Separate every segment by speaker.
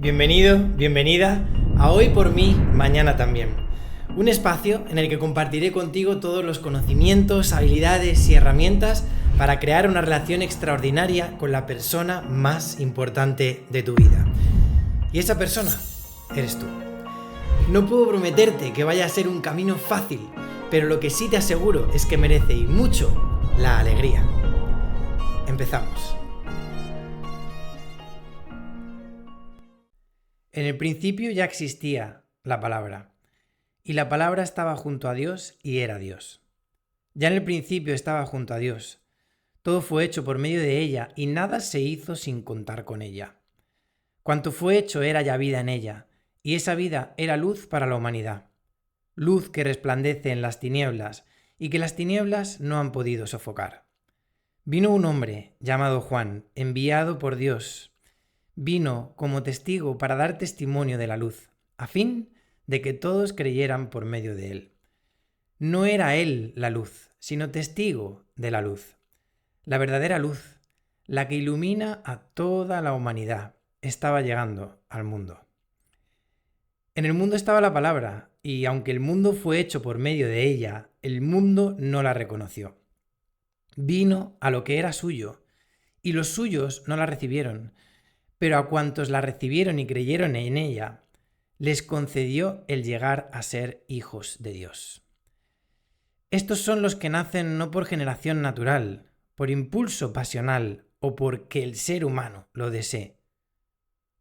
Speaker 1: Bienvenido, bienvenida a Hoy por mí, mañana también. Un espacio en el que compartiré contigo todos los conocimientos, habilidades y herramientas para crear una relación extraordinaria con la persona más importante de tu vida. Y esa persona eres tú. No puedo prometerte que vaya a ser un camino fácil, pero lo que sí te aseguro es que merece y mucho la alegría. Empezamos. En el principio ya existía la palabra, y la palabra estaba junto a Dios y era Dios. Ya en el principio estaba junto a Dios. Todo fue hecho por medio de ella y nada se hizo sin contar con ella. Cuanto fue hecho era ya vida en ella, y esa vida era luz para la humanidad. Luz que resplandece en las tinieblas y que las tinieblas no han podido sofocar. Vino un hombre llamado Juan, enviado por Dios. Vino como testigo para dar testimonio de la luz, a fin de que todos creyeran por medio de él. No era él la luz, sino testigo de la luz. La verdadera luz, la que ilumina a toda la humanidad, estaba llegando al mundo. En el mundo estaba la palabra, y aunque el mundo fue hecho por medio de ella, el mundo no la reconoció. Vino a lo que era suyo, y los suyos no la recibieron. Pero a cuantos la recibieron y creyeron en ella, les concedió el llegar a ser hijos de Dios. Estos son los que nacen no por generación natural, por impulso pasional o porque el ser humano lo desee,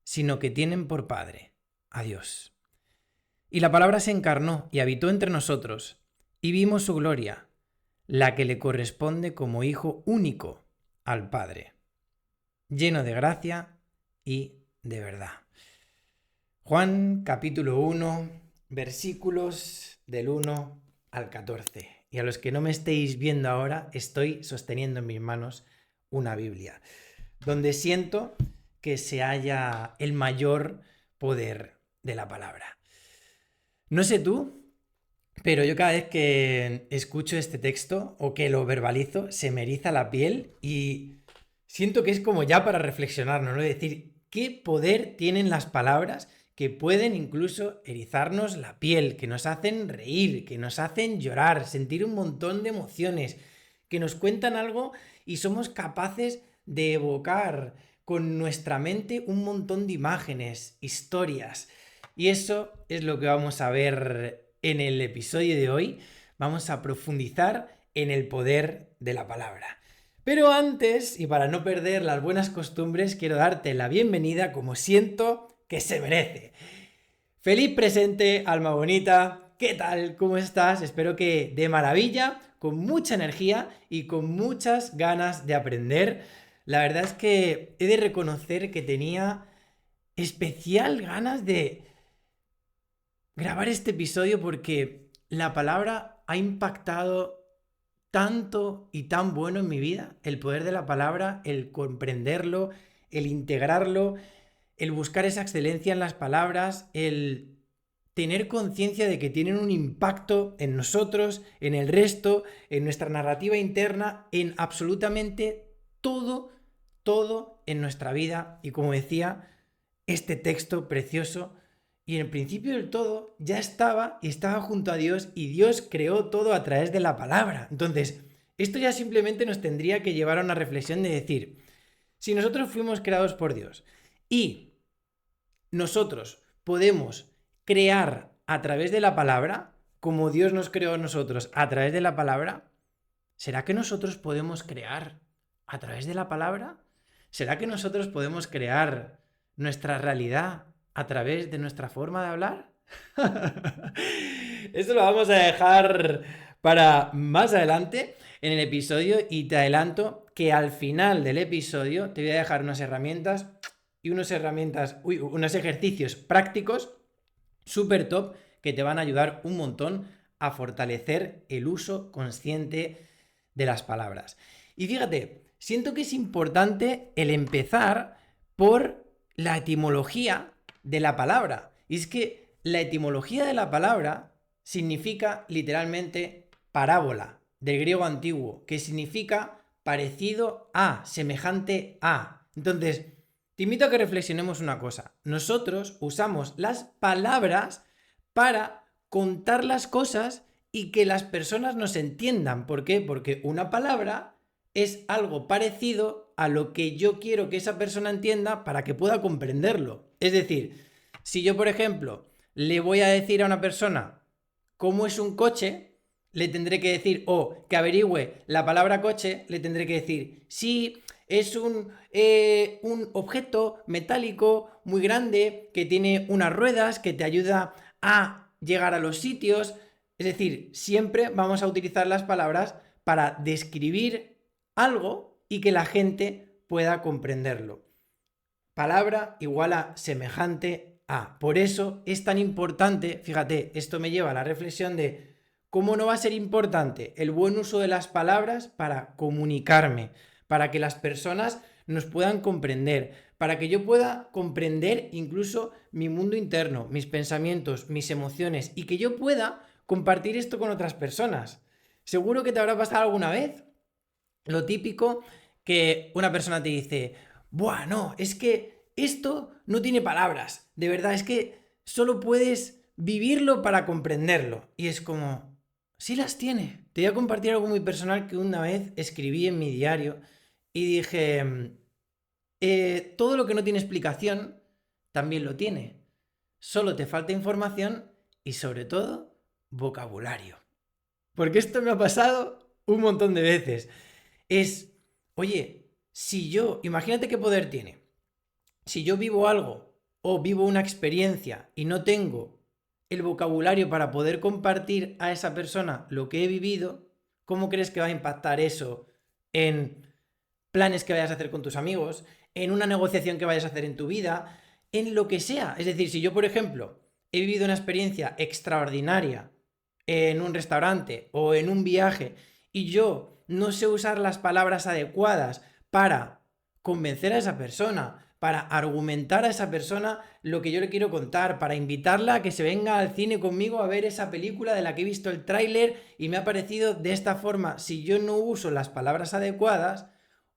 Speaker 1: sino que tienen por padre a Dios. Y la palabra se encarnó y habitó entre nosotros, y vimos su gloria, la que le corresponde como hijo único al Padre, lleno de gracia y de verdad. Juan capítulo 1, versículos del 1 al 14. Y a los que no me estéis viendo ahora, estoy sosteniendo en mis manos una Biblia, donde siento que se halla el mayor poder de la palabra. No sé tú, pero yo cada vez que escucho este texto o que lo verbalizo, se me eriza la piel y siento que es como ya para reflexionarnos, ¿no? Es decir, ¿qué poder tienen las palabras que pueden incluso erizarnos la piel, que nos hacen reír, que nos hacen llorar, sentir un montón de emociones, que nos cuentan algo y somos capaces de evocar con nuestra mente un montón de imágenes, historias? Y eso es lo que vamos a ver en el episodio de hoy. Vamos a profundizar en el poder de la palabra. Pero antes, y para no perder las buenas costumbres, quiero darte la bienvenida como siento que se merece. Feliz presente, alma bonita. ¿Qué tal? ¿Cómo estás? Espero que de maravilla, con mucha energía y con muchas ganas de aprender. La verdad es que he de reconocer que tenía especial ganas de grabar este episodio porque la palabra ha impactado tanto y tan bueno en mi vida, el poder de la palabra, el comprenderlo, el integrarlo, el buscar esa excelencia en las palabras, el tener conciencia de que tienen un impacto en nosotros, en el resto, en nuestra narrativa interna, en absolutamente todo en nuestra vida. Y como decía, este texto precioso, y en el principio del todo ya estaba y estaba junto a Dios y Dios creó todo a través de la palabra. Entonces, esto ya simplemente nos tendría que llevar a una reflexión de decir, si nosotros fuimos creados por Dios y nosotros podemos crear a través de la palabra, como Dios nos creó a nosotros a través de la palabra, ¿será que nosotros podemos crear a través de la palabra? ¿Será que nosotros podemos crear nuestra realidad a través de nuestra forma de hablar? Esto lo vamos a dejar para más adelante en el episodio y te adelanto que al final del episodio te voy a dejar unas herramientas y unos ejercicios prácticos súper top que te van a ayudar un montón a fortalecer el uso consciente de las palabras. Y fíjate, siento que es importante el empezar por la etimología de la palabra. Y es que la etimología de la palabra significa literalmente parábola, del griego antiguo, que significa parecido a, semejante a. Entonces, Te invito a que reflexionemos una cosa. Nosotros usamos las palabras para contar las cosas y que las personas nos entiendan. ¿Por qué? Porque una palabra es algo parecido a lo que yo quiero que esa persona entienda para que pueda comprenderlo. Es decir, si yo, por ejemplo, le voy a decir a una persona cómo es un coche, le tendré que decir, o que averigüe la palabra coche, le tendré que decir, sí, es un objeto metálico muy grande que tiene unas ruedas que te ayuda a llegar a los sitios. Es decir, siempre vamos a utilizar las palabras para describir algo y que la gente pueda comprenderlo. Palabra igual a semejante a. Por eso es tan importante, fíjate, esto me lleva a la reflexión de cómo no va a ser importante el buen uso de las palabras para comunicarme, para que las personas nos puedan comprender, para que yo pueda comprender incluso mi mundo interno, mis pensamientos, mis emociones y que yo pueda compartir esto con otras personas. Seguro que te habrá pasado alguna vez lo típico que una persona te dice, buah, no, es que esto no tiene palabras, de verdad, es que solo puedes vivirlo para comprenderlo. Y es como, sí las tiene. Te voy a compartir algo muy personal que una vez escribí en mi diario y dije, todo lo que no tiene explicación también lo tiene. Solo te falta información y sobre todo vocabulario. Porque esto me ha pasado un montón de veces. Es, oye, si yo, imagínate qué poder tiene. Si yo vivo algo o vivo una experiencia y no tengo el vocabulario para poder compartir a esa persona lo que he vivido, ¿cómo crees que va a impactar eso en planes que vayas a hacer con tus amigos, en una negociación que vayas a hacer en tu vida, en lo que sea? Es decir, si yo, por ejemplo, he vivido una experiencia extraordinaria en un restaurante o en un viaje y yo no sé usar las palabras adecuadas para convencer a esa persona, para argumentar a esa persona lo que yo le quiero contar, para invitarla a que se venga al cine conmigo a ver esa película de la que he visto el tráiler y me ha parecido de esta forma. Si yo no uso las palabras adecuadas,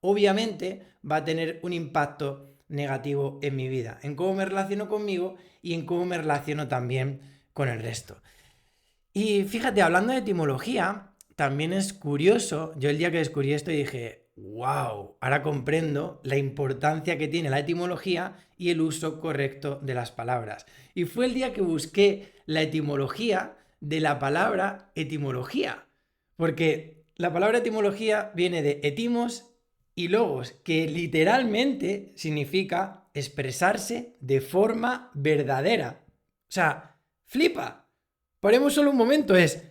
Speaker 1: obviamente va a tener un impacto negativo en mi vida, en cómo me relaciono conmigo y en cómo me relaciono también con el resto. Y fíjate, hablando de etimología, también es curioso, yo el día que descubrí esto dije, wow, ahora comprendo la importancia que tiene la etimología y el uso correcto de las palabras. Y fue el día que busqué la etimología de la palabra etimología, porque la palabra etimología viene de etimos y logos, que literalmente significa expresarse de forma verdadera. O sea, flipa. Paremos solo un momento, es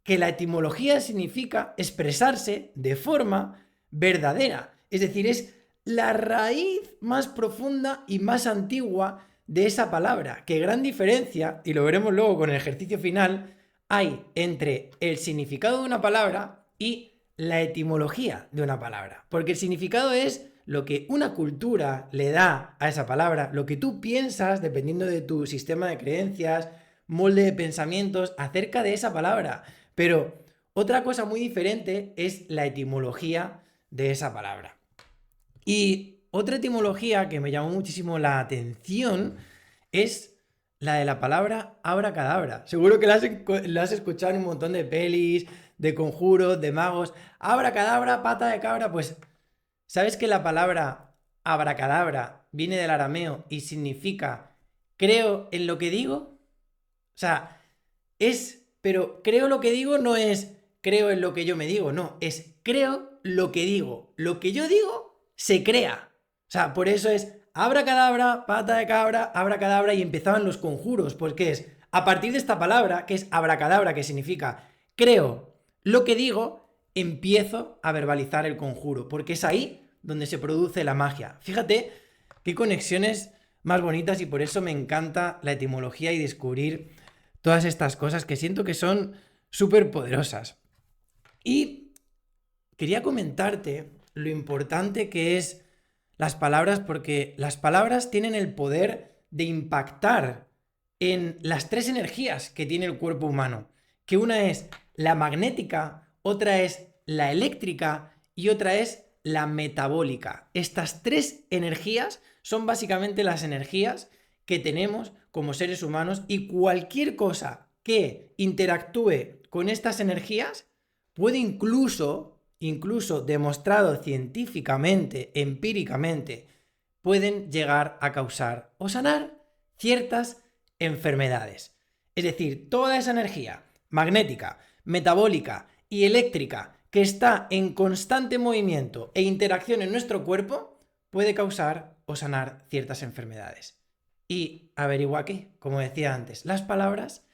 Speaker 1: que la etimología significa expresarse de forma verdadera. Es decir, es la raíz más profunda y más antigua de esa palabra. Qué gran diferencia, y lo veremos luego con el ejercicio final, hay entre el significado de una palabra y la etimología de una palabra. Porque el significado es lo que una cultura le da a esa palabra, lo que tú piensas dependiendo de tu sistema de creencias, molde de pensamientos acerca de esa palabra. Pero otra cosa muy diferente es la etimología de esa palabra. Y otra etimología que me llamó muchísimo la atención es la de la palabra abracadabra. Seguro que la has escuchado en un montón de pelis, de conjuros, de magos. Abracadabra, pata de cabra. Pues, ¿sabes que la palabra abracadabra viene del arameo y significa creo en lo que digo? O sea, pero creo lo que digo no es creo en lo que yo me digo, no, es creo lo que digo. Lo que yo digo se crea. O sea, por eso es abracadabra, pata de cabra, abracadabra y empezaban los conjuros, porque es a partir de esta palabra, que es abracadabra, que significa creo lo que digo, empiezo a verbalizar el conjuro, porque es ahí donde se produce la magia. Fíjate qué conexiones más bonitas y por eso me encanta la etimología y descubrir todas estas cosas que siento que son súper poderosas. Y quería comentarte lo importante que es las palabras, porque las palabras tienen el poder de impactar en las tres energías que tiene el cuerpo humano, que una es la magnética, otra es la eléctrica y otra es la metabólica. Estas tres energías son básicamente las energías que tenemos como seres humanos, y cualquier cosa que interactúe con estas energías puede incluso demostrado científicamente, empíricamente, pueden llegar a causar o sanar ciertas enfermedades. Es decir, toda esa energía magnética, metabólica y eléctrica que está en constante movimiento e interacción en nuestro cuerpo puede causar o sanar ciertas enfermedades. Y averigua que, como decía antes, las palabras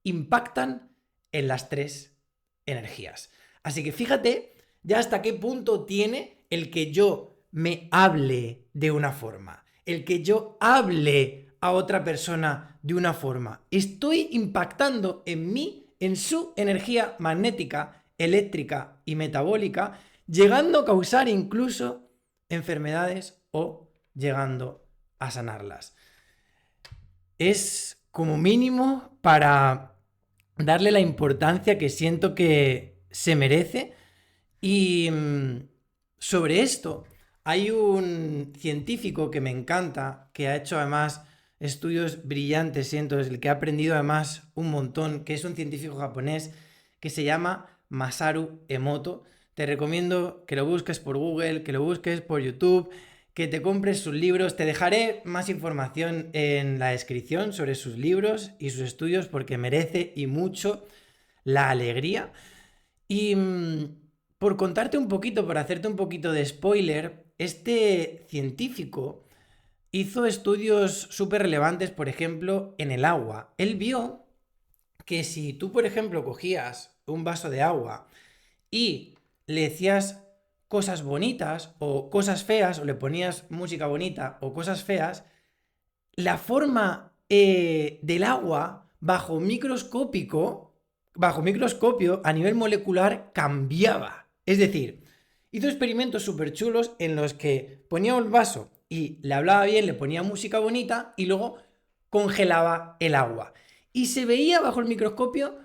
Speaker 1: impactan en las tres energías. Así que fíjate ya hasta qué punto tiene el que yo me hable de una forma, el que yo hable a otra persona de una forma. Estoy impactando en mí, en su energía magnética, eléctrica y metabólica, llegando a causar incluso enfermedades o llegando a sanarlas. Es como mínimo para darle la importancia que siento que se merece. Y sobre esto hay un científico que me encanta, que ha hecho además estudios brillantes, siento, es el que ha aprendido además un montón, que es un científico japonés que se llama Masaru Emoto. Te recomiendo que lo busques por Google, que lo busques por YouTube, que te compres sus libros. Te dejaré más información en la descripción sobre sus libros y sus estudios porque merece y mucho la alegría. Y por contarte un poquito, por hacerte un poquito de spoiler, este científico hizo estudios súper relevantes, por ejemplo, en el agua. Él vio que si tú, por ejemplo, cogías un vaso de agua y le decías cosas bonitas o cosas feas, o le ponías música bonita o cosas feas, la forma del agua bajo microscopio a nivel molecular cambiaba. Es decir, hizo experimentos súper chulos en los que ponía un vaso y le hablaba bien, le ponía música bonita y luego congelaba el agua. Y se veía bajo el microscopio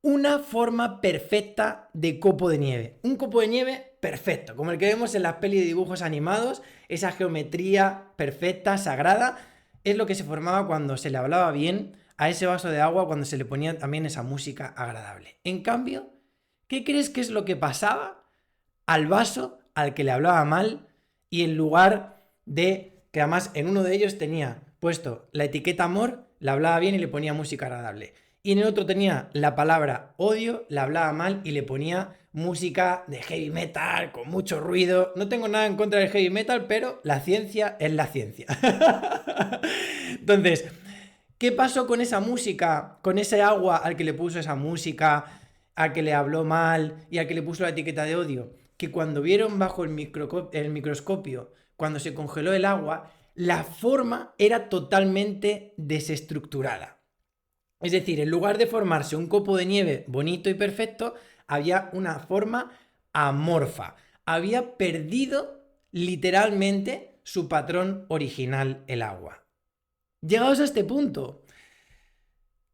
Speaker 1: una forma perfecta de copo de nieve. Un copo de nieve perfecto, como el que vemos en las pelis de dibujos animados, esa geometría perfecta, sagrada, es lo que se formaba cuando se le hablaba bien a ese vaso de agua, cuando se le ponía también esa música agradable. En cambio, ¿qué crees que es lo que pasaba al vaso al que le hablaba mal? Y en lugar de que además en uno de ellos tenía puesto la etiqueta amor, le hablaba bien y le ponía música agradable. Y en el otro tenía la palabra odio, le hablaba mal y le ponía música de heavy metal con mucho ruido. No tengo nada en contra del heavy metal, pero la ciencia es la ciencia. Entonces, ¿qué pasó con esa música, con ese agua al que le puso esa música, al que le habló mal y al que le puso la etiqueta de odio? Que cuando vieron bajo el microscopio, cuando se congeló el agua, la forma era totalmente desestructurada. Es decir, en lugar de formarse un copo de nieve bonito y perfecto, había una forma amorfa. Había perdido literalmente su patrón original, el agua. Llegados a este punto,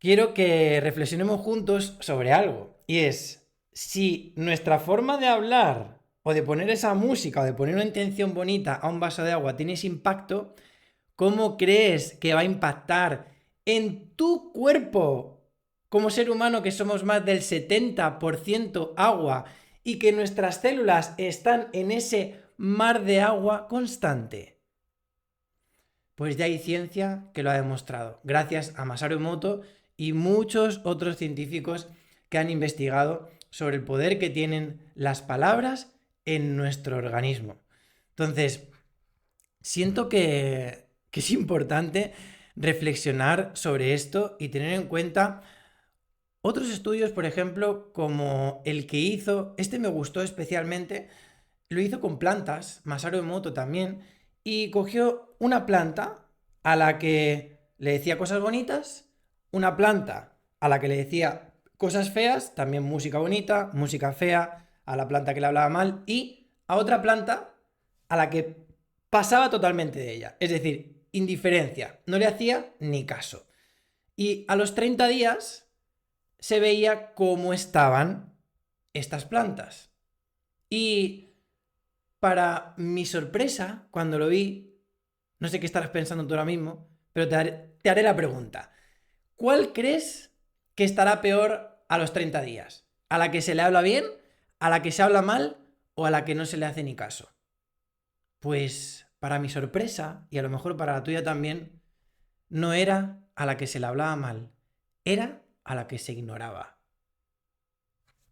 Speaker 1: quiero que reflexionemos juntos sobre algo. Y es, si nuestra forma de hablar o de poner esa música o de poner una intención bonita a un vaso de agua tiene ese impacto, ¿cómo crees que va a impactar en tu cuerpo como ser humano, que somos más del 70% agua y que nuestras células están en ese mar de agua constante? Pues ya hay ciencia que lo ha demostrado, gracias a Masaru Emoto y muchos otros científicos que han investigado sobre el poder que tienen las palabras en nuestro organismo. Entonces, siento que es importante reflexionar sobre esto y tener en cuenta otros estudios, por ejemplo, como el que hizo, este me gustó especialmente, lo hizo con plantas, Masaru Emoto también, y cogió una planta a la que le decía cosas bonitas, una planta a la que le decía cosas feas, también música bonita, música fea, a la planta que le hablaba mal, y a otra planta a la que pasaba totalmente de ella. Es decir, indiferencia, no le hacía ni caso. Y a los 30 días se veía cómo estaban estas plantas. Y para mi sorpresa, cuando lo vi, No sé qué estarás pensando tú ahora mismo, pero te haré la pregunta. ¿Cuál crees que estará peor a los 30 días? ¿A la que se le habla bien? ¿A la que se habla mal? ¿O a la que no se le hace ni caso? Pues para mi sorpresa, y a lo mejor para la tuya también, no era a la que se le hablaba mal, era a la que se ignoraba.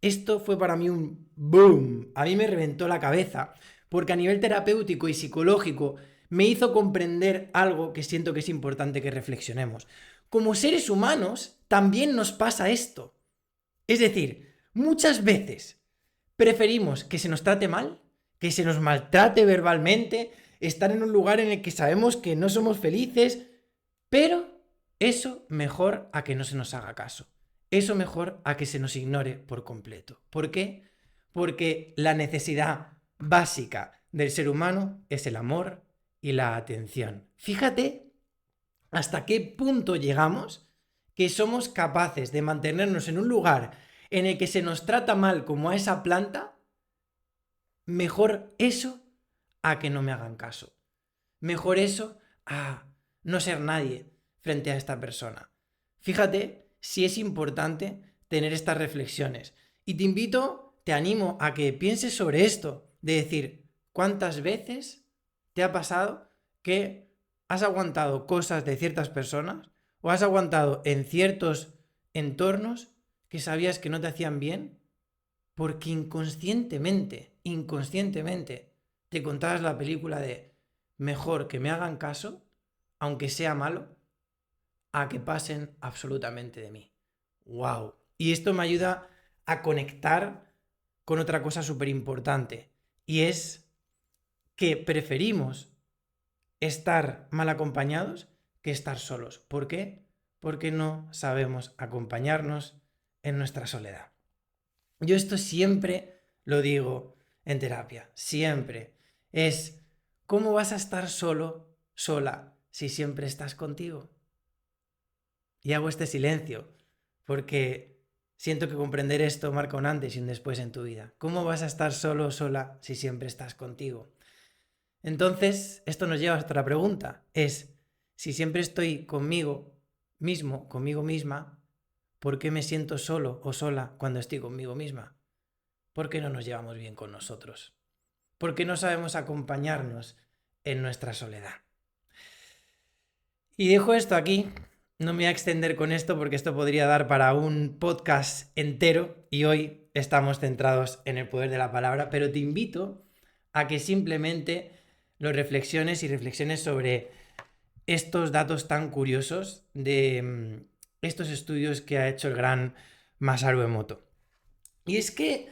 Speaker 1: Esto fue para mí un boom. A mí me reventó la cabeza, porque a nivel terapéutico y psicológico me hizo comprender algo que siento que es importante que reflexionemos. Como seres humanos, también nos pasa esto. Es decir, muchas veces preferimos que se nos trate mal, que se nos maltrate verbalmente, estar en un lugar en el que sabemos que no somos felices, pero eso mejor a que no se nos haga caso. Eso mejor a que se nos ignore por completo. ¿Por qué? Porque la necesidad básica del ser humano es el amor y la atención. Fíjate hasta qué punto llegamos que somos capaces de mantenernos en un lugar en el que se nos trata mal como a esa planta, mejor eso a que no me hagan caso. Mejor eso a no ser nadie frente a esta persona. Fíjate si es importante tener estas reflexiones. Y te invito, te animo a que pienses sobre esto, de decir, ¿cuántas veces te ha pasado que has aguantado cosas de ciertas personas o has aguantado en ciertos entornos que sabías que no te hacían bien? Porque inconscientemente, te contabas la película de mejor que me hagan caso, aunque sea malo, a que pasen absolutamente de mí. ¡Wow! Y esto me ayuda a conectar con otra cosa súper importante, y es que preferimos estar mal acompañados que estar solos. ¿Por qué? Porque no sabemos acompañarnos en nuestra soledad. Yo esto siempre lo digo en terapia, siempre. Es, ¿cómo vas a estar solo, sola, si siempre estás contigo? Y hago este silencio, porque siento que comprender esto marca un antes y un después en tu vida. ¿Cómo vas a estar solo, sola, si siempre estás contigo? Entonces, esto nos lleva a otra pregunta. Es, si siempre estoy conmigo mismo, conmigo misma, ¿por qué me siento solo o sola cuando estoy conmigo misma? ¿Por qué no nos llevamos bien con nosotros? ¿Por qué no sabemos acompañarnos en nuestra soledad? Y dejo esto aquí. No me voy a extender con esto porque esto podría dar para un podcast entero y hoy estamos centrados en el poder de la palabra, pero te invito a que simplemente lo reflexiones y reflexiones sobre estos datos tan curiosos de estos estudios que ha hecho el gran Masaru Emoto. Y es que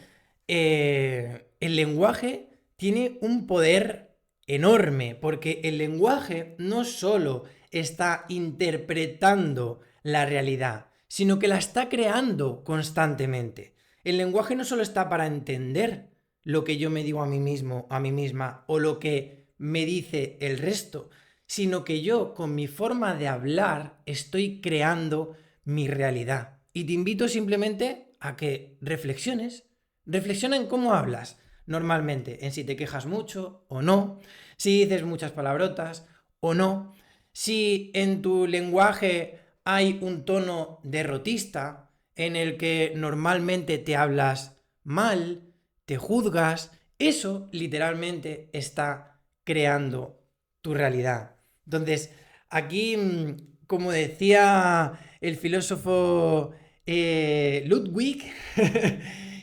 Speaker 1: el lenguaje tiene un poder enorme, porque el lenguaje no solo está interpretando la realidad, sino que la está creando constantemente. El lenguaje no solo está para entender lo que yo me digo a mí mismo, a mí misma, o lo que me dice el resto, sino que yo, con mi forma de hablar, estoy creando mi realidad. Y te invito simplemente a que reflexiones. Reflexiona en cómo hablas normalmente, en si te quejas mucho o no, si dices muchas palabrotas o no, si en tu lenguaje hay un tono derrotista en el que normalmente te hablas mal, te juzgas, eso literalmente está creando tu realidad. Entonces, aquí, como decía el filósofo Ludwig,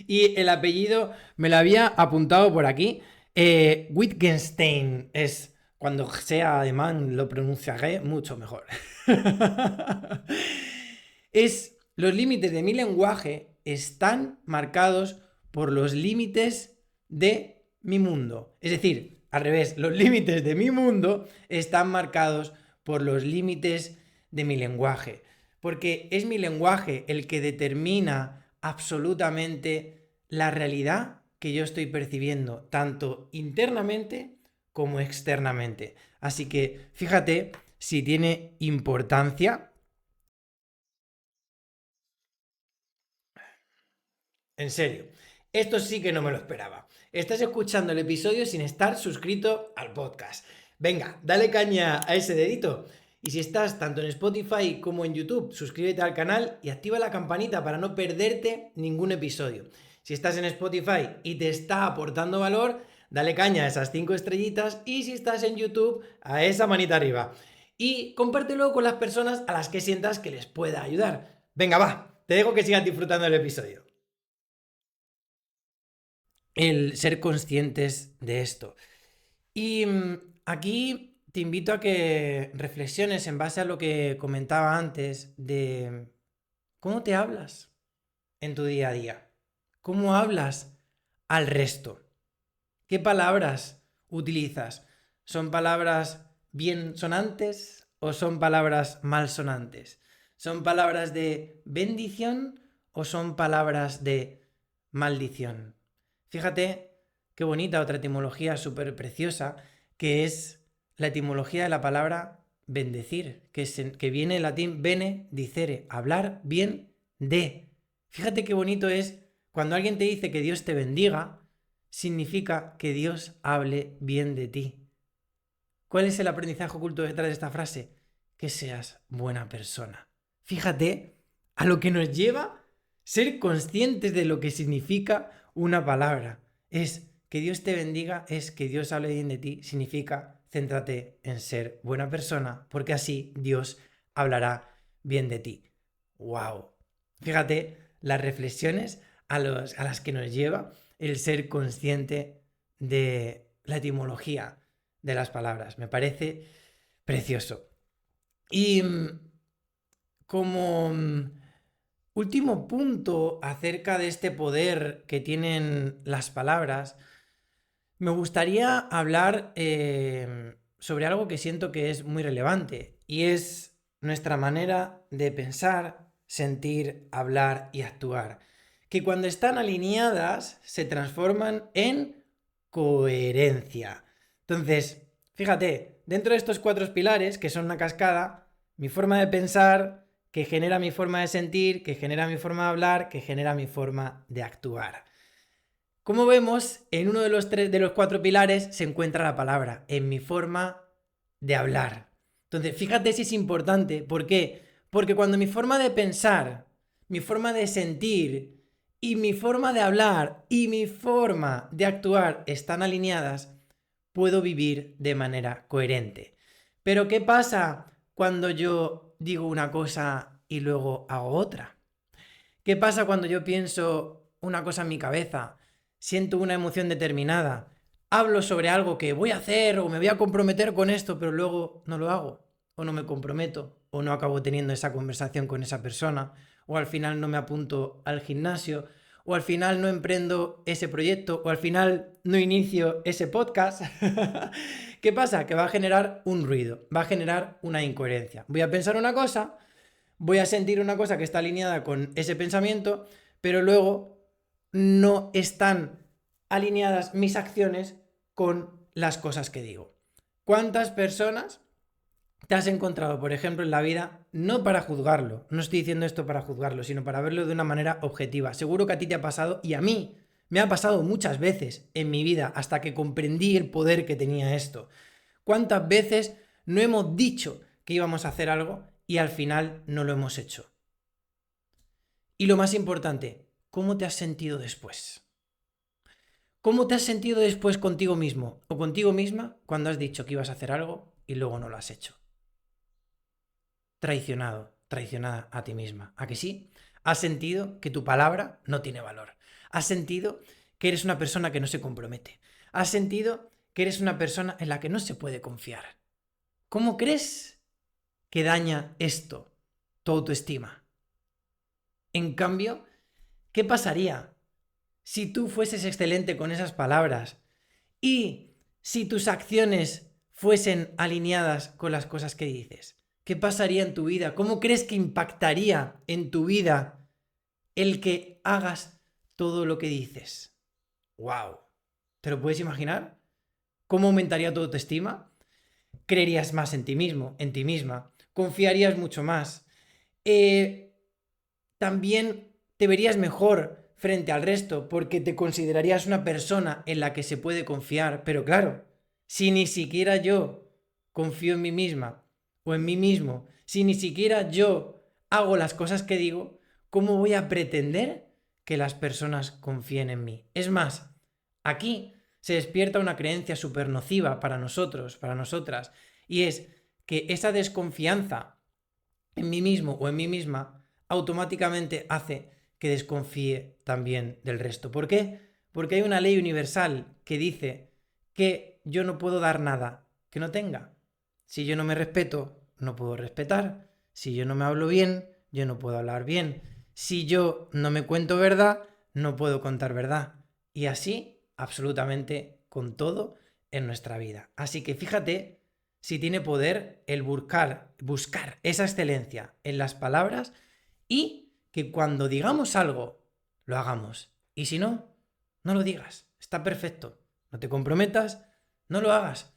Speaker 1: y el apellido me lo había apuntado por aquí, Wittgenstein es, cuando sea alemán lo pronunciaré mucho mejor. Es, los límites de mi lenguaje están marcados por los límites de mi mundo. Es decir, al revés, los límites de mi mundo están marcados por los límites de mi lenguaje. Porque es mi lenguaje el que determina absolutamente la realidad que yo estoy percibiendo, tanto internamente como externamente. Así que fíjate si tiene importancia. En serio, esto sí que no me lo esperaba. Estás escuchando el episodio sin estar suscrito al podcast. Venga, dale caña a ese dedito. Y si estás tanto en Spotify como en YouTube, suscríbete al canal y activa la campanita para no perderte ningún episodio. Si estás en Spotify y te está aportando valor, dale caña a esas 5 estrellitas, y si estás en YouTube, a esa manita arriba. Y compártelo con las personas a las que sientas que les pueda ayudar. Venga, va, te dejo que sigas disfrutando del episodio. El ser conscientes de esto. Y aquí te invito a que reflexiones en base a lo que comentaba antes de cómo te hablas en tu día a día. ¿Cómo hablas al resto? ¿Qué palabras utilizas? ¿Son palabras bien sonantes o son palabras mal sonantes? ¿Son palabras de bendición o son palabras de maldición? Fíjate qué bonita otra etimología súper preciosa, que es la etimología de la palabra bendecir, que viene en latín bene dicere, hablar bien de. Fíjate qué bonito es cuando alguien te dice que Dios te bendiga, significa que Dios hable bien de ti. ¿Cuál es el aprendizaje oculto detrás de esta frase? Que seas buena persona. Fíjate a lo que nos lleva ser conscientes de lo que significa una palabra. Es que Dios te bendiga, es que Dios hable bien de ti, significa céntrate en ser buena persona, porque así Dios hablará bien de ti. ¡Wow! Fíjate las reflexiones a las que nos lleva el ser consciente de la etimología de las palabras. Me parece precioso. Y como último punto acerca de este poder que tienen las palabras, me gustaría hablar sobre algo que siento que es muy relevante, y es nuestra manera de pensar, sentir, hablar y actuar, que cuando están alineadas se transforman en coherencia. Entonces, fíjate, dentro de estos 4 pilares, que son una cascada, mi forma de pensar, que genera mi forma de sentir, que genera mi forma de hablar, que genera mi forma de actuar. Como vemos, en uno de los 4 pilares se encuentra la palabra, en mi forma de hablar. Entonces, fíjate si es importante. ¿Por qué? Porque cuando mi forma de pensar, mi forma de sentir y mi forma de hablar y mi forma de actuar están alineadas, puedo vivir de manera coherente. Pero ¿qué pasa cuando yo digo una cosa y luego hago otra? ¿Qué pasa cuando yo pienso una cosa en mi cabeza, siento una emoción determinada, hablo sobre algo que voy a hacer o me voy a comprometer con esto, pero luego no lo hago, o no me comprometo, o no acabo teniendo esa conversación con esa persona, o al final no me apunto al gimnasio, o al final no emprendo ese proyecto, o al final no inicio ese podcast? ¿Qué pasa? Que va a generar un ruido, va a generar una incoherencia. Voy a pensar una cosa, voy a sentir una cosa que está alineada con ese pensamiento, pero luego no están alineadas mis acciones con las cosas que digo. ¿Cuántas personas te has encontrado, por ejemplo, en la vida, no para juzgarlo, no estoy diciendo esto para juzgarlo, sino para verlo de una manera objetiva? Seguro que a ti te ha pasado, y a mí me ha pasado muchas veces en mi vida hasta que comprendí el poder que tenía esto. ¿Cuántas veces no hemos dicho que íbamos a hacer algo y al final no lo hemos hecho? Y lo más importante, ¿cómo te has sentido después? ¿Cómo te has sentido después contigo mismo o contigo misma cuando has dicho que ibas a hacer algo y luego no lo has hecho? Traicionado, traicionada a ti misma. ¿A que sí? Has sentido que tu palabra no tiene valor. Has sentido que eres una persona que no se compromete. Has sentido que eres una persona en la que no se puede confiar. ¿Cómo crees que daña esto tu autoestima? En cambio, ¿qué pasaría si tú fueses excelente con esas palabras y si tus acciones fuesen alineadas con las cosas que dices? ¿Qué pasaría en tu vida? ¿Cómo crees que impactaría en tu vida el que hagas todo lo que dices? ¡Wow! ¿Te lo puedes imaginar? ¿Cómo aumentaría tu autoestima? Creerías más en ti mismo, en ti misma. Confiarías mucho más. También te verías mejor frente al resto porque te considerarías una persona en la que se puede confiar. Pero claro, si ni siquiera yo confío en mí misma o en mí mismo, si ni siquiera yo hago las cosas que digo, ¿cómo voy a pretender que las personas confíen en mí? Es más, aquí se despierta una creencia súper nociva para nosotros, para nosotras, y es que esa desconfianza en mí mismo o en mí misma automáticamente hace que desconfíe también del resto. ¿Por qué? Porque hay una ley universal que dice que yo no puedo dar nada que no tenga. Si yo no me respeto, no puedo respetar. Si yo no me hablo bien, yo no puedo hablar bien. Si yo no me cuento verdad, no puedo contar verdad. Y así, absolutamente con todo en nuestra vida. Así que fíjate si tiene poder el buscar esa excelencia en las palabras y que cuando digamos algo, lo hagamos. Y si no, no lo digas. Está perfecto. No te comprometas, no lo hagas.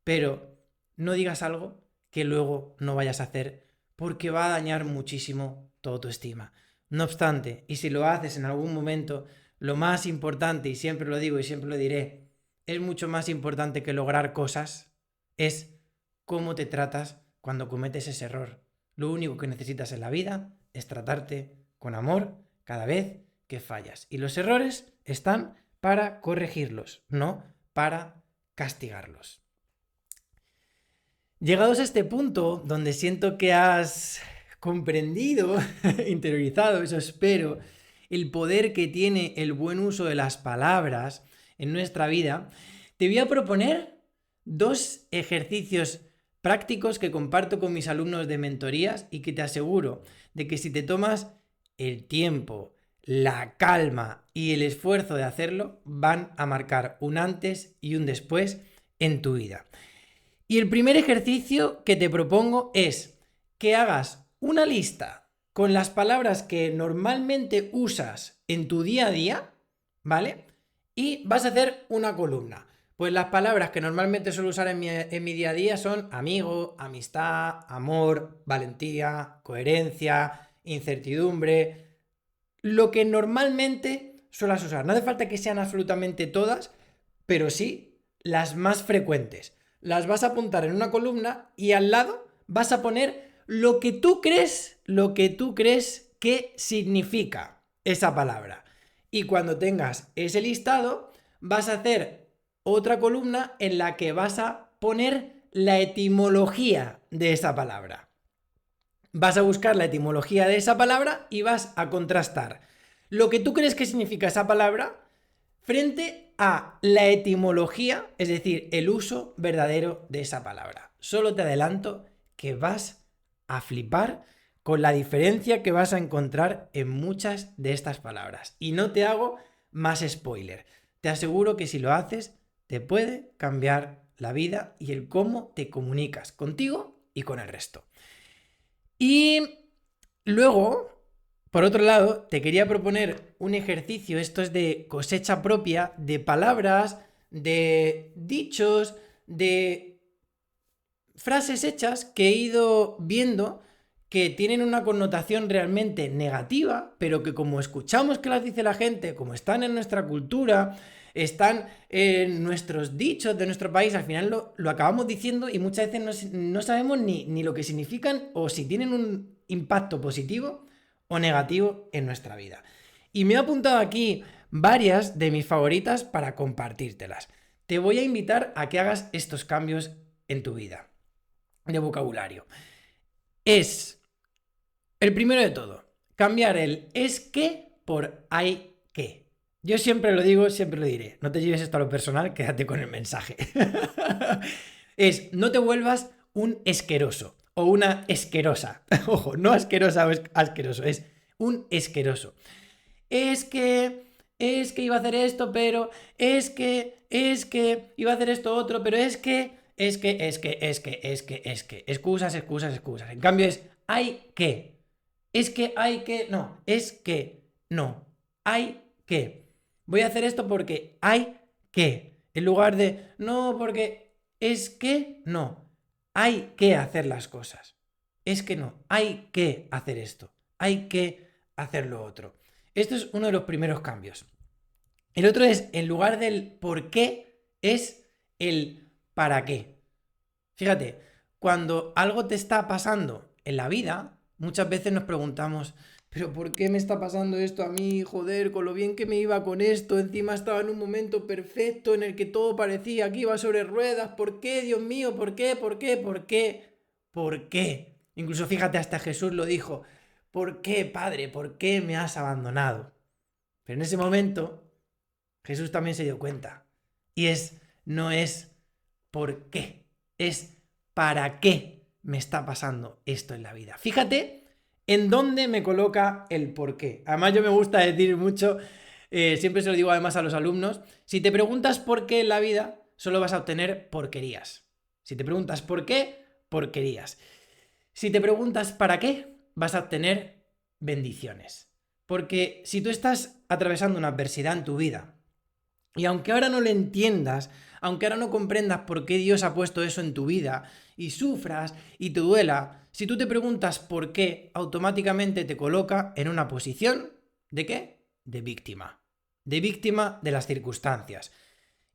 Speaker 1: Pero no digas algo que luego no vayas a hacer porque va a dañar muchísimo tu autoestima. No obstante, y si lo haces en algún momento, lo más importante, y siempre lo digo y siempre lo diré, es mucho más importante que lograr cosas, es cómo te tratas cuando cometes ese error. Lo único que necesitas en la vida es tratarte con amor cada vez que fallas. Y los errores están para corregirlos, no para castigarlos. Llegados a este punto, donde siento que has comprendido, interiorizado, eso espero, el poder que tiene el buen uso de las palabras en nuestra vida, te voy a proponer 2 ejercicios prácticos que comparto con mis alumnos de mentorías y que te aseguro de que si te tomas el tiempo, la calma y el esfuerzo de hacerlo, van a marcar un antes y un después en tu vida. Y el primer ejercicio que te propongo es que hagas una lista con las palabras que normalmente usas en tu día a día, ¿vale? Y vas a hacer una columna. Pues las palabras que normalmente suelo usar en mi día a día son amigo, amistad, amor, valentía, coherencia, incertidumbre. Lo que normalmente suelas usar. No hace falta que sean absolutamente todas, pero sí las más frecuentes. Las vas a apuntar en una columna y al lado vas a poner lo que tú crees que significa esa palabra. Y cuando tengas ese listado, vas a hacer otra columna en la que vas a poner la etimología de esa palabra. Vas a buscar la etimología de esa palabra y vas a contrastar lo que tú crees que significa esa palabra frente a la etimología, es decir, el uso verdadero de esa palabra. Solo te adelanto que vas a flipar con la diferencia que vas a encontrar en muchas de estas palabras. Y no te hago más spoiler. Te aseguro que si lo haces, te puede cambiar la vida y el cómo te comunicas contigo y con el resto. Y luego, por otro lado, te quería proponer un ejercicio, esto es de cosecha propia, de palabras, de dichos, de frases hechas que he ido viendo que tienen una connotación realmente negativa, pero que como escuchamos que las dice la gente, como están en nuestra cultura, están en nuestros dichos de nuestro país, al final lo acabamos diciendo y muchas veces no sabemos ni lo que significan o si tienen un impacto positivo o negativo en nuestra vida. Y me he apuntado aquí varias de mis favoritas para compartírtelas. Te voy a invitar a que hagas estos cambios en tu vida de vocabulario. Es el primero de todo, cambiar el es que por hay que. Yo siempre lo digo, siempre lo diré. No te lleves esto a lo personal, quédate con el mensaje. Es, no te vuelvas un esqueroso o una esquerosa. Ojo, no asquerosa o asqueroso, es un esqueroso. Es que iba a hacer esto, pero es que iba a hacer esto otro, pero excusas. En cambio es hay que. Es que hay que, no, es que, no, hay que. Voy a hacer esto porque hay que. En lugar de, no, porque es que, no, hay que hacer las cosas. Es que no, hay que hacer esto, hay que hacer lo otro. Esto es uno de los primeros cambios. El otro es, en lugar del por qué, es el para qué. Fíjate, cuando algo te está pasando en la vida, muchas veces nos preguntamos, pero ¿por qué me está pasando esto a mí? Joder, con lo bien que me iba con esto, encima estaba en un momento perfecto en el que todo parecía que iba sobre ruedas. ¿Por qué, Dios mío? ¿Por qué? ¿Por qué? ¿Por qué? ¿Por qué? Incluso fíjate, hasta Jesús lo dijo. ¿Por qué, Padre? ¿Por qué me has abandonado? Pero en ese momento Jesús también se dio cuenta. No es por qué, es para qué me está pasando esto en la vida. Fíjate en dónde me coloca el por qué. Además, yo me gusta decir mucho, siempre se lo digo además a los alumnos, si te preguntas por qué en la vida, solo vas a obtener porquerías. Si te preguntas por qué, porquerías. Si te preguntas para qué, vas a obtener bendiciones. Porque si tú estás atravesando una adversidad en tu vida, y aunque ahora no lo entiendas, aunque ahora no comprendas por qué Dios ha puesto eso en tu vida, y sufras y te duela, si tú te preguntas por qué, automáticamente te coloca en una posición ¿de qué? De víctima. De víctima de las circunstancias.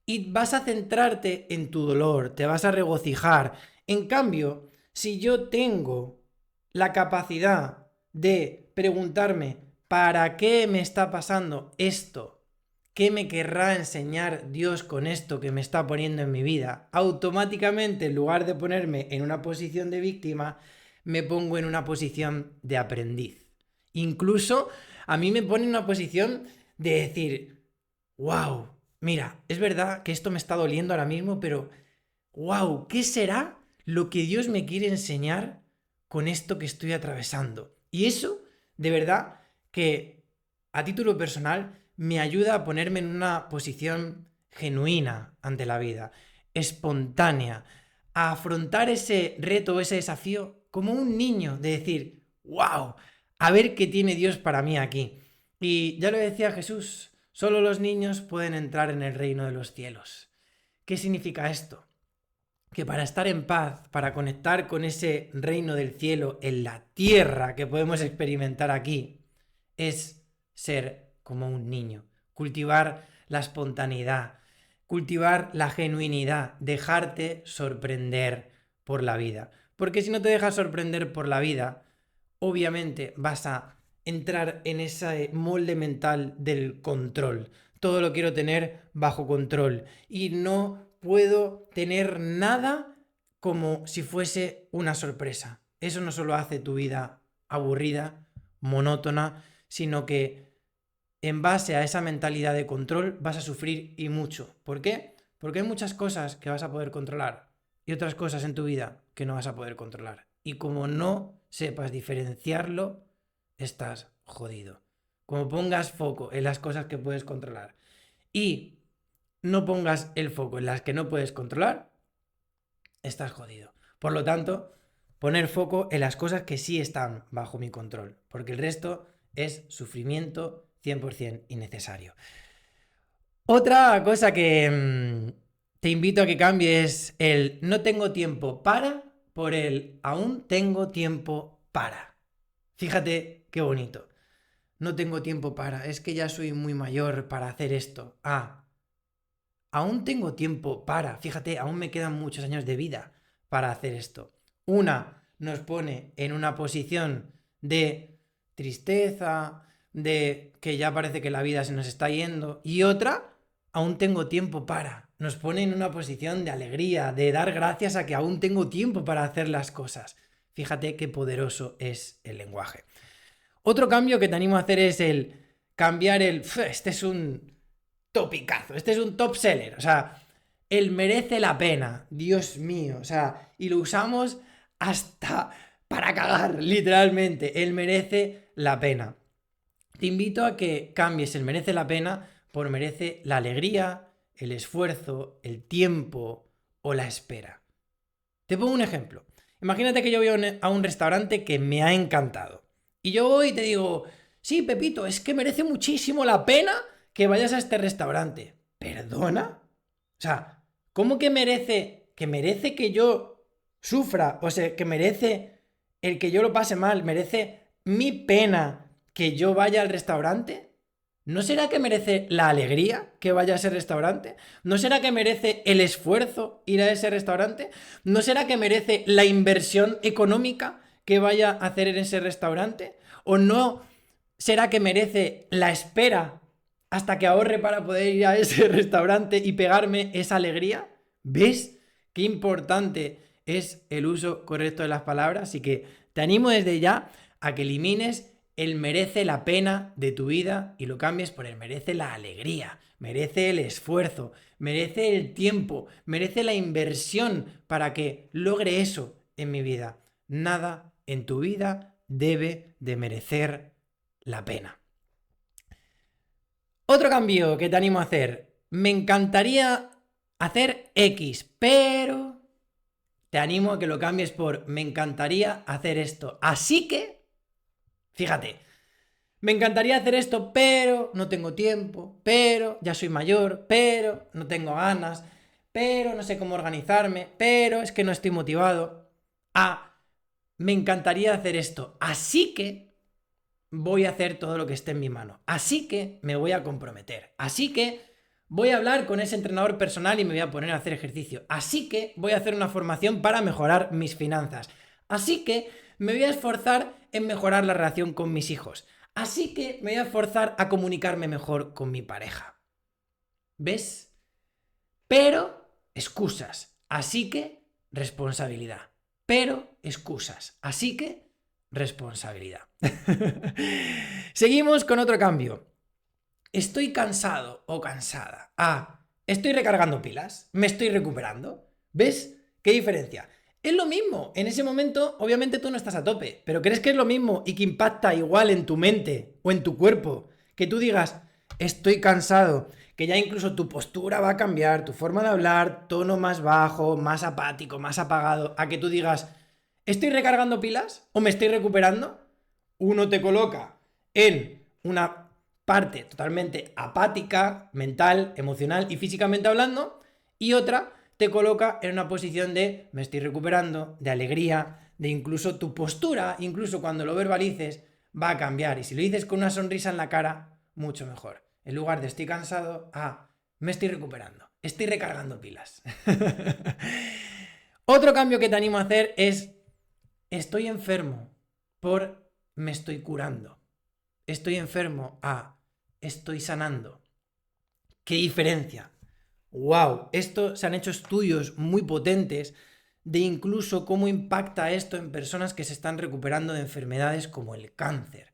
Speaker 1: Y vas a centrarte en tu dolor, te vas a regocijar. En cambio, si yo tengo la capacidad de preguntarme ¿para qué me está pasando esto? ¿Qué me querrá enseñar Dios con esto que me está poniendo en mi vida? Automáticamente, en lugar de ponerme en una posición de víctima, me pongo en una posición de aprendiz. Incluso a mí me pone en una posición de decir, wow, mira, es verdad que esto me está doliendo ahora mismo, pero wow, ¿qué será lo que Dios me quiere enseñar con esto que estoy atravesando? Y eso, de verdad, que a título personal me ayuda a ponerme en una posición genuina ante la vida, espontánea, a afrontar ese reto, ese desafío como un niño, de decir, wow, a ver qué tiene Dios para mí aquí. Y ya lo decía Jesús, solo los niños pueden entrar en el reino de los cielos. ¿Qué significa esto? Que para estar en paz, para conectar con ese reino del cielo en la tierra que podemos experimentar aquí, es ser como un niño, cultivar la espontaneidad, cultivar la genuinidad, dejarte sorprender por la vida. Porque si no te dejas sorprender por la vida, obviamente vas a entrar en ese molde mental del control. Todo lo quiero tener bajo control y no puedo tener nada como si fuese una sorpresa. Eso no solo hace tu vida aburrida, monótona, sino que en base a esa mentalidad de control vas a sufrir y mucho. ¿Por qué? Porque hay muchas cosas que vas a poder controlar y otras cosas en tu vida que no vas a poder controlar. Y como no sepas diferenciarlo, estás jodido. Como pongas foco en las cosas que puedes controlar y no pongas el foco en las que no puedes controlar, estás jodido. Por lo tanto, poner foco en las cosas que sí están bajo mi control, porque el resto es sufrimiento 100% innecesario. Otra cosa que te invito a que cambie es el no tengo tiempo para por el aún tengo tiempo para. Fíjate qué bonito. No tengo tiempo para, es que ya soy muy mayor para hacer esto. Aún tengo tiempo para, fíjate, aún me quedan muchos años de vida para hacer esto. Una nos pone en una posición de tristeza, de que ya parece que la vida se nos está yendo, y otra, aún tengo tiempo para. Nos pone en una posición de alegría, de dar gracias a que aún tengo tiempo para hacer las cosas. Fíjate qué poderoso es el lenguaje. Otro cambio que te animo a hacer es el cambiar este es un topicazo, este es un top seller, o sea, el merece la pena, Dios mío, o sea, y lo usamos hasta para cagar, literalmente, el merece la pena. Te invito a que cambies el merece la pena por merece la alegría, el esfuerzo, el tiempo o la espera. Te pongo un ejemplo. Imagínate que yo voy a un restaurante que me ha encantado. Y yo voy y te digo, sí, Pepito, es que merece muchísimo la pena que vayas a este restaurante. ¿Perdona? O sea, ¿cómo que merece? ¿Que merece que yo sufra? O sea, que merece el que yo lo pase mal, merece mi pena que yo vaya al restaurante. ¿No será que merece la alegría que vaya a ese restaurante? ¿No será que merece el esfuerzo ir a ese restaurante? ¿No será que merece la inversión económica que vaya a hacer en ese restaurante? ¿O no será que merece la espera hasta que ahorre para poder ir a ese restaurante y pegarme esa alegría? ¿Ves qué importante es el uso correcto de las palabras? Así que te animo desde ya a que elimines el merece la pena de tu vida y lo cambies por el merece la alegría, merece el esfuerzo, merece el tiempo, merece la inversión para que logre eso en mi vida. Nada en tu vida debe de merecer la pena. Otro cambio que te animo a hacer. Me encantaría hacer X, pero te animo a que lo cambies por me encantaría hacer esto. Así que, fíjate, me encantaría hacer esto, pero no tengo tiempo, pero ya soy mayor, pero no tengo ganas, pero no sé cómo organizarme, pero es que no estoy motivado. Me encantaría hacer esto, así que voy a hacer todo lo que esté en mi mano. Así que me voy a comprometer. Así que voy a hablar con ese entrenador personal y me voy a poner a hacer ejercicio. Así que voy a hacer una formación para mejorar mis finanzas. Así que me voy a esforzar en mejorar la relación con mis hijos. Así que me voy a esforzar a comunicarme mejor con mi pareja. ¿Ves? Pero excusas. Así que responsabilidad. Pero excusas. Así que responsabilidad. Seguimos con otro cambio. Estoy cansado o cansada. Estoy recargando pilas. Me estoy recuperando. ¿Ves? ¿Qué diferencia? Es lo mismo. En ese momento, obviamente tú no estás a tope. Pero ¿crees que es lo mismo y que impacta igual en tu mente o en tu cuerpo? Que tú digas, estoy cansado. Que ya incluso tu postura va a cambiar, tu forma de hablar, tono más bajo, más apático, más apagado. A que tú digas, ¿estoy recargando pilas o me estoy recuperando? Uno te coloca en una parte totalmente apática, mental, emocional y físicamente hablando, y otra te coloca en una posición de me estoy recuperando, de alegría, de incluso tu postura, incluso cuando lo verbalices, va a cambiar. Y si lo dices con una sonrisa en la cara, mucho mejor. En lugar de estoy cansado, me estoy recuperando, estoy recargando pilas. Otro cambio que te animo a hacer es estoy enfermo por me estoy curando. Estoy enfermo estoy sanando. ¿Qué diferencia? ¡Wow! Esto se han hecho estudios muy potentes de incluso cómo impacta esto en personas que se están recuperando de enfermedades como el cáncer.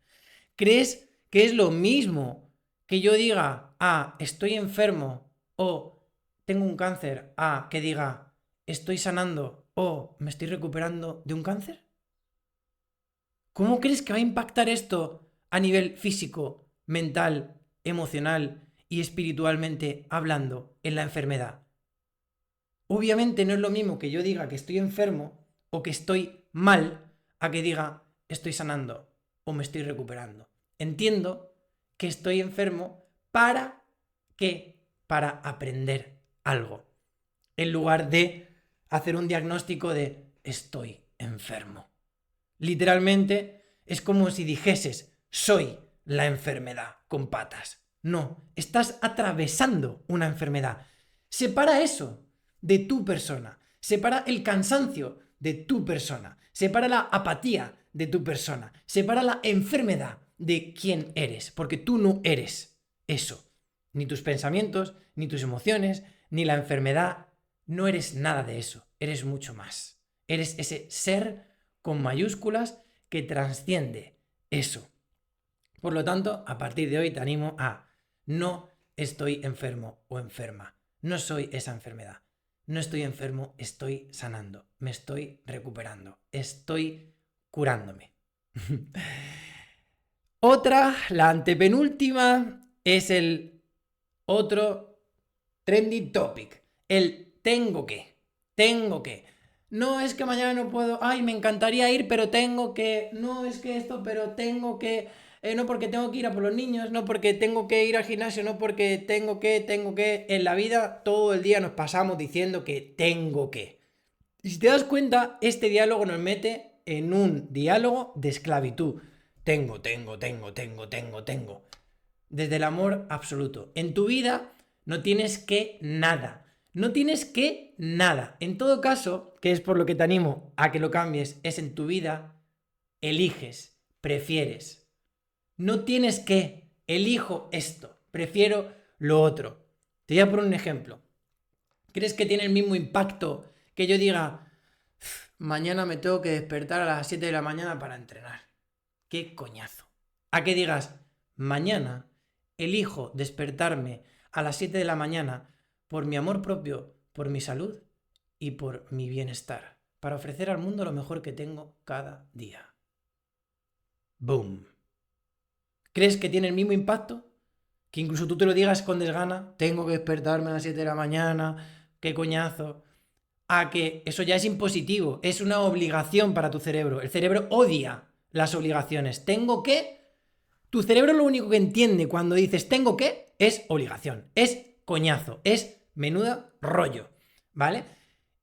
Speaker 1: ¿Crees que es lo mismo que yo diga, estoy enfermo o tengo un cáncer, que diga, estoy sanando o me estoy recuperando de un cáncer? ¿Cómo crees que va a impactar esto a nivel físico, mental, emocional y espiritualmente hablando en la enfermedad? Obviamente no es lo mismo que yo diga que estoy enfermo o que estoy mal a que diga estoy sanando o me estoy recuperando. Entiendo que estoy enfermo ¿para qué? Para aprender algo. En lugar de hacer un diagnóstico de estoy enfermo. Literalmente es como si dijeses soy la enfermedad con patas. No, estás atravesando una enfermedad. Separa eso de tu persona. Separa el cansancio de tu persona. Separa la apatía de tu persona. Separa la enfermedad de quién eres. Porque tú no eres eso. Ni tus pensamientos, ni tus emociones, ni la enfermedad. No eres nada de eso. Eres mucho más. Eres ese ser con mayúsculas que trasciende eso. Por lo tanto, a partir de hoy te animo no estoy enfermo o enferma. No soy esa enfermedad. No estoy enfermo, estoy sanando. Me estoy recuperando. Estoy curándome. Otra, la antepenúltima, es el otro trending topic. El tengo que. Tengo que. No es que mañana no puedo. Me encantaría ir, pero tengo que. No es que esto, pero tengo que. No porque tengo que ir a por los niños, no porque tengo que ir al gimnasio, no porque tengo que. En la vida todo el día nos pasamos diciendo que tengo que. Y si te das cuenta, este diálogo nos mete en un diálogo de esclavitud. Tengo. desde el amor absoluto. En tu vida no tienes que nada. No tienes que nada. En todo caso, que es por lo que te animo a que lo cambies, es en tu vida, eliges, prefieres. No tienes que, elijo esto, prefiero lo otro. Te voy a poner un ejemplo. ¿Crees que tiene el mismo impacto que yo diga, mañana me tengo que despertar a las 7 de la mañana para entrenar? ¡Qué coñazo! A que digas, mañana elijo despertarme a las 7 de la mañana por mi amor propio, por mi salud y por mi bienestar, para ofrecer al mundo lo mejor que tengo cada día. ¡Boom! ¿Crees que tiene el mismo impacto? Que incluso tú te lo digas con desgana, tengo que despertarme a las 7 de la mañana, qué coñazo. A que eso ya es impositivo, es una obligación para tu cerebro. El cerebro odia las obligaciones. Tengo que... Tu cerebro lo único que entiende cuando dices tengo que es obligación, es coñazo, es menuda rollo, ¿vale?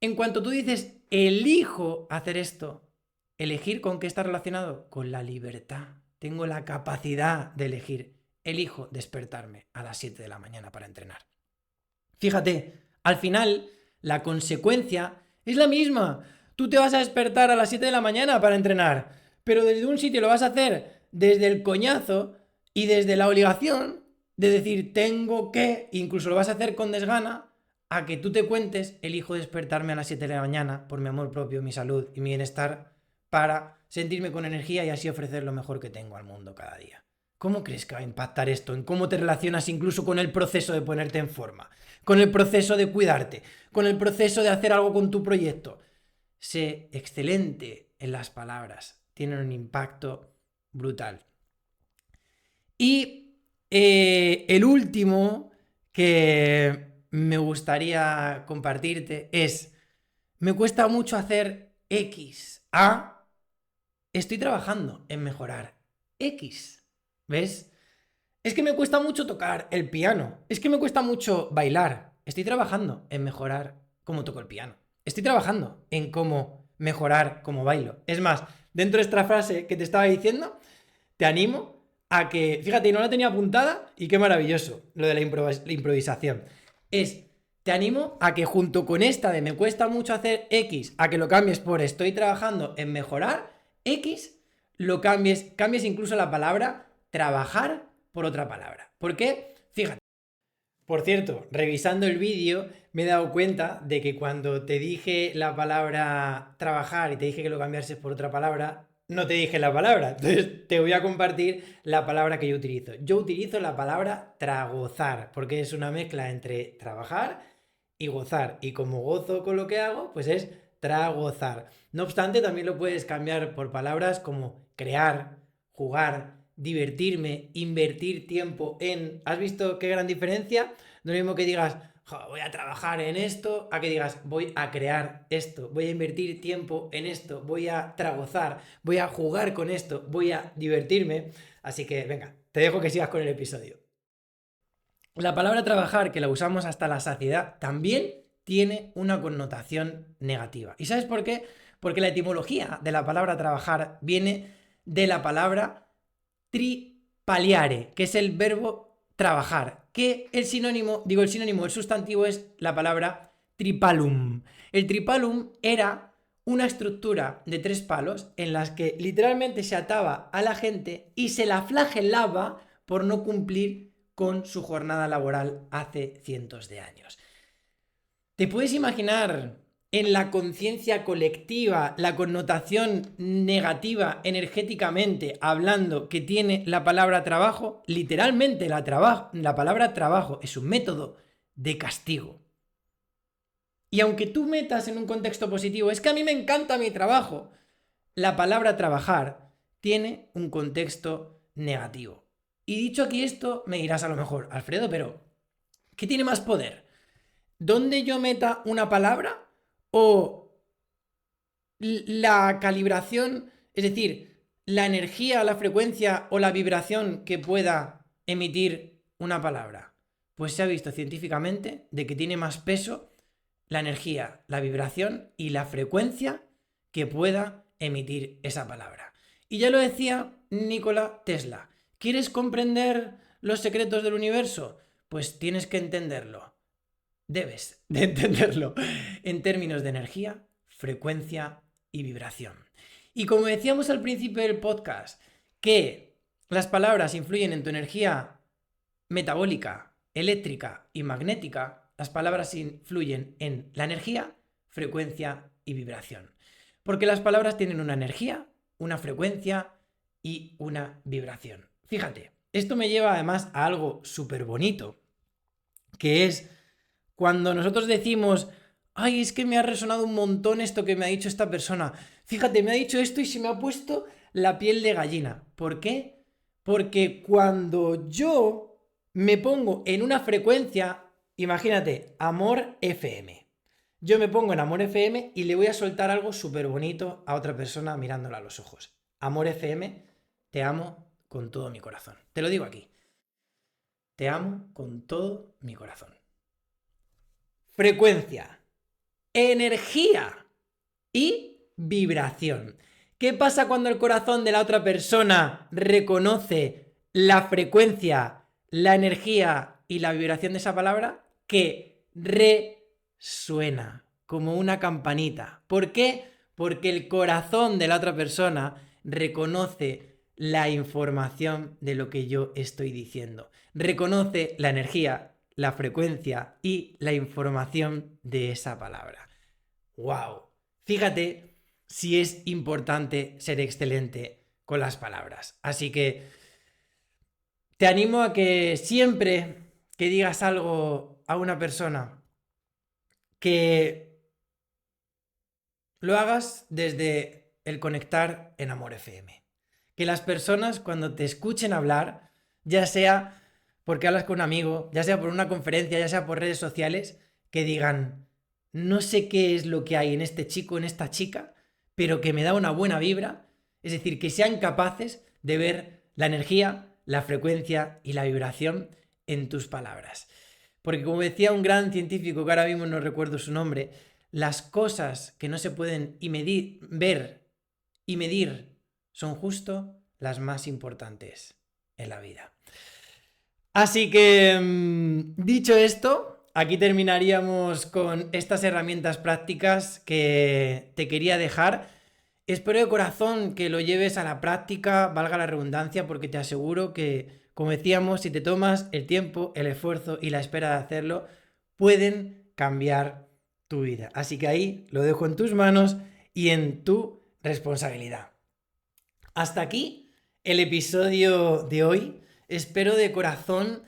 Speaker 1: En cuanto tú dices elijo hacer esto, ¿elegir con qué está relacionado? Con la libertad. Tengo la capacidad de elegir. Elijo despertarme a las 7 de la mañana para entrenar. Fíjate, al final la consecuencia es la misma. Tú te vas a despertar a las 7 de la mañana para entrenar, pero desde un sitio lo vas a hacer desde el coñazo y desde la obligación de decir tengo que, incluso lo vas a hacer con desgana, a que tú te cuentes elijo despertarme a las 7 de la mañana por mi amor propio, mi salud y mi bienestar para sentirme con energía y así ofrecer lo mejor que tengo al mundo cada día. ¿Cómo crees que va a impactar esto en cómo te relacionas incluso con el proceso de ponerte en forma, con el proceso de cuidarte, con el proceso de hacer algo con tu proyecto? Sé excelente en las palabras, tienen un impacto brutal. Y el último que me gustaría compartirte es, me cuesta mucho hacer X a, estoy trabajando en mejorar X. ¿Ves? Es que me cuesta mucho tocar el piano. Es que me cuesta mucho bailar. Estoy trabajando en mejorar cómo toco el piano. Estoy trabajando en cómo mejorar cómo bailo. Es más, dentro de esta frase que te estaba diciendo, te animo a que, fíjate, no la tenía apuntada y qué maravilloso lo de la improvisación. Te animo a que junto con esta de me cuesta mucho hacer X, a que lo cambies por estoy trabajando en mejorar X, lo cambies incluso la palabra trabajar por otra palabra. ¿Por qué? Fíjate. Por cierto, revisando el vídeo me he dado cuenta de que cuando te dije la palabra trabajar y te dije que lo cambiases por otra palabra, no te dije la palabra. Entonces te voy a compartir la palabra que yo utilizo. Yo utilizo la palabra tragozar, porque es una mezcla entre trabajar y gozar. Y como gozo con lo que hago, pues es tragozar. No obstante, también lo puedes cambiar por palabras como crear, jugar, divertirme, invertir tiempo en... ¿Has visto qué gran diferencia? No es lo mismo que digas, voy a trabajar en esto, a que digas, voy a crear esto, voy a invertir tiempo en esto, voy a tragozar, voy a jugar con esto, voy a divertirme. Así que, venga, te dejo que sigas con el episodio. La palabra trabajar, que la usamos hasta la saciedad, también tiene una connotación negativa. ¿Y sabes por qué? Porque la etimología de la palabra trabajar viene de la palabra tripaliare, que es el verbo trabajar, que el sustantivo es la palabra tripalum. El tripalum era una estructura de 3 palos en las que literalmente se ataba a la gente y se la flagelaba por no cumplir con su jornada laboral hace cientos de años. ¿Te puedes imaginar en la conciencia colectiva la connotación negativa energéticamente hablando que tiene la palabra trabajo? Literalmente la palabra trabajo es un método de castigo. Y aunque tú metas en un contexto positivo, es que a mí me encanta mi trabajo, la palabra trabajar tiene un contexto negativo. Y dicho aquí esto, me dirás a lo mejor, Alfredo, pero ¿qué tiene más poder? ¿Dónde yo meta una palabra o la calibración, es decir, la energía, la frecuencia o la vibración que pueda emitir una palabra? Pues se ha visto científicamente de que tiene más peso la energía, la vibración y la frecuencia que pueda emitir esa palabra. Y ya lo decía Nikola Tesla. ¿Quieres comprender los secretos del universo? Pues tienes que entenderlo. Debes de entenderlo en términos de energía, frecuencia y vibración. Y como decíamos al principio del podcast, que las palabras influyen en tu energía metabólica, eléctrica y magnética, las palabras influyen en la energía, frecuencia y vibración. Porque las palabras tienen una energía, una frecuencia y una vibración. Fíjate, esto me lleva además a algo súper bonito, que es cuando nosotros decimos, ay, es que me ha resonado un montón esto que me ha dicho esta persona. Fíjate, me ha dicho esto y se me ha puesto la piel de gallina. ¿Por qué? Porque cuando yo me pongo en una frecuencia, imagínate, Amor FM. Yo me pongo en Amor FM y le voy a soltar algo súper bonito a otra persona mirándola a los ojos. Amor FM, te amo con todo mi corazón. Te lo digo aquí. Te amo con todo mi corazón. Frecuencia, energía y vibración. ¿Qué pasa cuando el corazón de la otra persona reconoce la frecuencia, la energía y la vibración de esa palabra? Que resuena como una campanita. ¿Por qué? Porque el corazón de la otra persona reconoce la información de lo que yo estoy diciendo. Reconoce la energía, la frecuencia y la información de esa palabra. ¡Wow! Fíjate si es importante ser excelente con las palabras. Así que te animo a que siempre que digas algo a una persona, que lo hagas desde el conectar en Amor FM. Que las personas cuando te escuchen hablar, ya sea porque hablas con un amigo, ya sea por una conferencia, ya sea por redes sociales, que digan, no sé qué es lo que hay en este chico, en esta chica, pero que me da una buena vibra. Es decir, que sean capaces de ver la energía, la frecuencia y la vibración en tus palabras. Porque como decía un gran científico, que ahora mismo no recuerdo su nombre, las cosas que no se pueden ver y medir son justo las más importantes en la vida. Así que, dicho esto, aquí terminaríamos con estas herramientas prácticas que te quería dejar. Espero de corazón que lo lleves a la práctica, valga la redundancia, porque te aseguro que, como decíamos, si te tomas el tiempo, el esfuerzo y la espera de hacerlo, pueden cambiar tu vida. Así que ahí lo dejo en tus manos y en tu responsabilidad. Hasta aquí el episodio de hoy. Espero de corazón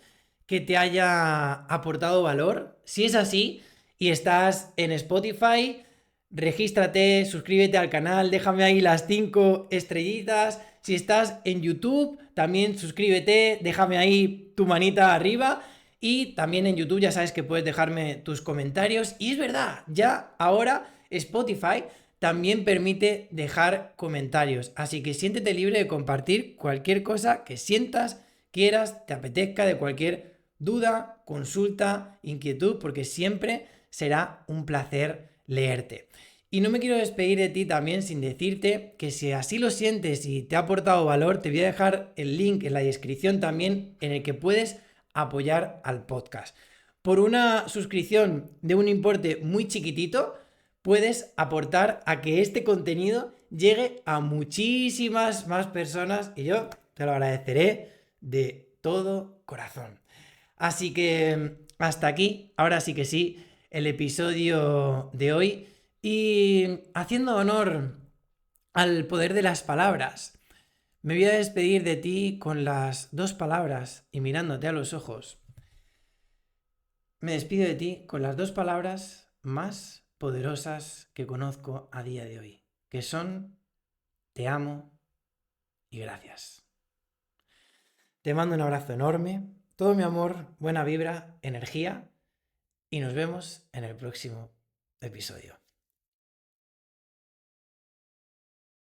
Speaker 1: que te haya aportado valor. Si es así y estás en Spotify, regístrate, suscríbete al canal, déjame ahí las 5 estrellitas. Si estás en YouTube, también suscríbete, déjame ahí tu manita arriba. Y también en YouTube ya sabes que puedes dejarme tus comentarios. Y es verdad, ya ahora Spotify también permite dejar comentarios. Así que siéntete libre de compartir cualquier cosa que sientas, quieras, te apetezca, de cualquier duda, consulta, inquietud, porque siempre será un placer leerte. Y no me quiero despedir de ti también sin decirte que si así lo sientes y te ha aportado valor, te voy a dejar el link en la descripción también en el que puedes apoyar al podcast. Por una suscripción de un importe muy chiquitito, puedes aportar a que este contenido llegue a muchísimas más personas y yo te lo agradeceré de todo corazón. Así que hasta aquí, ahora sí que sí, el episodio de hoy. Y haciendo honor al poder de las palabras, me voy a despedir de ti con las 2 palabras y mirándote a los ojos. Me despido de ti con las 2 palabras más poderosas que conozco a día de hoy, que son te amo y gracias. Te mando un abrazo enorme, todo mi amor, buena vibra, energía y nos vemos en el próximo episodio.